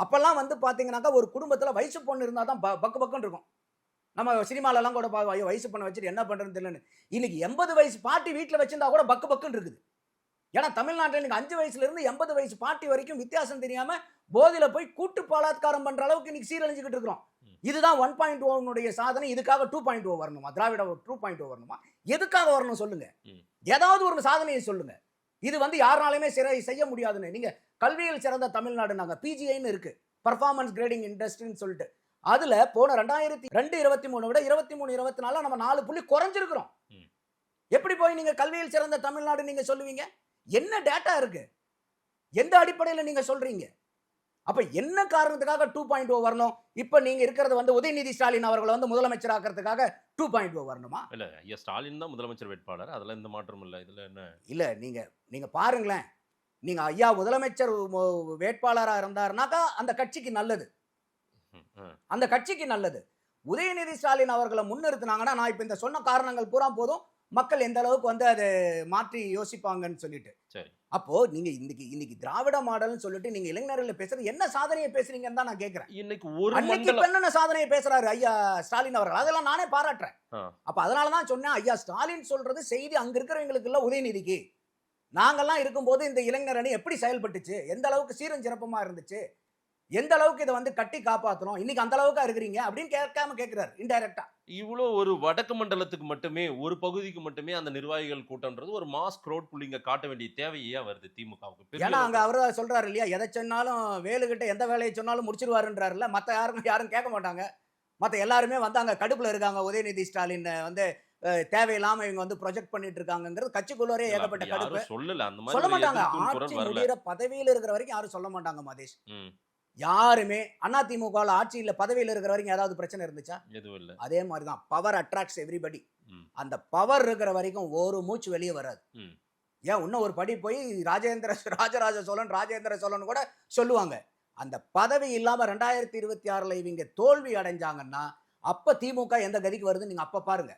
அப்பெல்லாம் வந்து பாத்தீங்கன்னாக்கா ஒரு குடும்பத்துல வயசு பொண்ணு இருந்தா தான் பக்கு பக்குன்னு இருக்கும். நம்ம சினிமாலலாம் கூட ஐயோ வயசு பொண்ணை வச்சுட்டு என்ன பண்றதுன்னு தெரியலன்னு. இன்னைக்கு 80 வயசு பாட்டி வீட்ல வச்சிருந்தா கூட பக்கு பக்குன்னு இருக்குது. ஏன்னா தமிழ்நாட்டுல இன்னைக்கு 5 வயசுல இருந்து 80 வயசு பாட்டி வரைக்கும் வித்தியாசம் தெரியாம போதையில போய் கூட்டு பலாத்காரம் பண்ற அளவுக்கு இன்னைக்கு சீரழிஞ்சுக்கிட்டு இருக்கிறோம். இதுதான் 1.0 சாதனை. இதுக்காக 2.0 வரணுமா? திராவிட 2.0 வரணுமா? எதுக்காக வரணும் சொல்லுங்க. ஏதாவது ஒரு சாதனையை சொல்லுங்க. இது வந்து யாராலுமே செய்ய முடியாதுன்னு. நீங்க கல்வியில் சிறந்த தமிழ்நாடுனாங்க. பிஜிஐன்னு இருக்கு. பெர்ஃபார்மன்ஸ் கிரேடிங் இண்டஸ்ட்ரின்னு சொல்லிட்டு. அதுல போன 2022 23 விட 23 24 நம்ம 4 புள்ளி குறைஞ்சிருக்கிறோம். எப்படி போய் நீங்க கல்வியில் சிறந்த தமிழ்நாடு நீங்க சொல்லுவீங்க? என்ன டேட்டா இருக்கு? எந்த அடிப்படையில் நீங்க சொல்றீங்க? அப்ப என்ன காரணத்துக்காக 2.0 வரணும்? இப்ப நீங்க இருக்கிறது வந்து உதயநிதி ஸ்டாலின் அவர்களை வந்து முதலமைச்சர் ஆக்கிறதுக்காக 2.0 வரணுமா? இல்ல ஐயா ஸ்டாலின் தான் முதலமைச்சர் வேட்பாளர். அதெல்லாம் எந்த மாற்றமும் இல்ல. இதுல என்ன? இல்ல நீங்க பாருங்களேன். நீங்க ஐயா முதலமைச்சர் வேட்பாளரா இருந்தாருனாக்கா அந்த கட்சிக்கு நல்லது. அந்த கட்சிக்கு நல்லது. உதயநிதி ஸ்டாலின் அவர்களை முன்னிறுத்தினாங்கன்னா நான் இப்ப இந்த சொன்ன காரணங்கள் பூரா போதும் மக்கள் எந்த அளவுக்கு வந்து அதை மாற்றி யோசிப்பாங்கன்னு சொல்லிட்டு. சரி. அப்போ நீங்க இன்னைக்கு திராவிட மாடல்னு சொல்லிட்டு நீங்க இளைஞர்கள் பேசுறது என்ன சாதனையை பேசுறீங்கன்னு தான் நான் கேக்குறேன். இன்னைக்கு ஒரு என்ன சாதனையை பேசுறாரு ஐயா ஸ்டாலின் அவர்கள், அதெல்லாம் நானே பாராட்டுறேன். அப்ப அதனாலதான் சொன்னேன் ஐயா ஸ்டாலின் சொல்றது செய்தி அங்க இருக்கிறவங்களுக்கு இல்ல, உதயநிதிக்கு. நாங்கெல்லாம் இருக்கும்போது இந்த இளைஞர் அணி எப்படி செயல்பட்டுச்சு, எந்த அளவுக்கு சீரும் சிறப்புமா இருந்துச்சு, எந்த அளவுக்கு இதை வந்து கட்டி காப்பாற்றணும், இன்னைக்கு அந்த அளவுக்கு இருக்கிறீங்க அப்படின்னு கேட்காம கேட்கிறாரு இன்டைரக்டா. இவ்வளோ ஒரு வடக்கு மண்டலத்துக்கு மட்டுமே, ஒரு பகுதிக்கு மட்டுமே அந்த நிர்வாகிகள் கூட்டம்ன்றது ஒரு மாஸ் க்ரௌட் புல்லிங்க காட்ட வேண்டிய தேவையா வருது திமுகவுக்கு? ஏன்னா அங்க அவரு சொல்றாரு இல்லையா, எதை சொன்னாலும் வேலுகிட்ட எந்த வேலையை சொன்னாலும் முடிச்சிருவாருன்றாருல. மத்த யாரும் கேட்க மாட்டாங்க. மத்த எல்லாருமே வந்து அங்க கடுப்புல இருக்காங்க. உதயநிதி ஸ்டாலின் வந்து தேவையில்லாம இவங்க வந்து ப்ரொஜெக்ட் பண்ணிட்டு இருக்காங்கிறது கட்சிக்குள்ளரே ஏகப்பட்ட கடுப்பு. சொல்ல மாட்டாங்க. ஆட்சி முடிகிற பதவியில் இருக்கிற வரைக்கும் யாரும் சொல்ல மாட்டாங்க மதேஷ். யாருமே அதிமுக ஆட்சியில் பதவியில் இருக்கிற வரைக்கும் ஏதாவது பிரச்சனை இருந்துச்சா? எதுவும் இல்ல. அதே மாதிரி தான் பவர் அட்ராக்ட்ஸ் எவ்ரிபடி. அந்த பவர் இருக்கிற வரைக்கும் ஒரு மூச்சு வெளியே வராது. ஏன் இன்னும் ஒரு படி போய் ராஜராஜ சோழன் கூட சொல்லுவாங்க. அந்த பதவி இல்லாம 2026 இவங்க தோல்வி அடைஞ்சாங்கன்னா அப்ப திமுக எந்த கதிக்கு வருதுன்னு நீங்க அப்ப பாருங்க.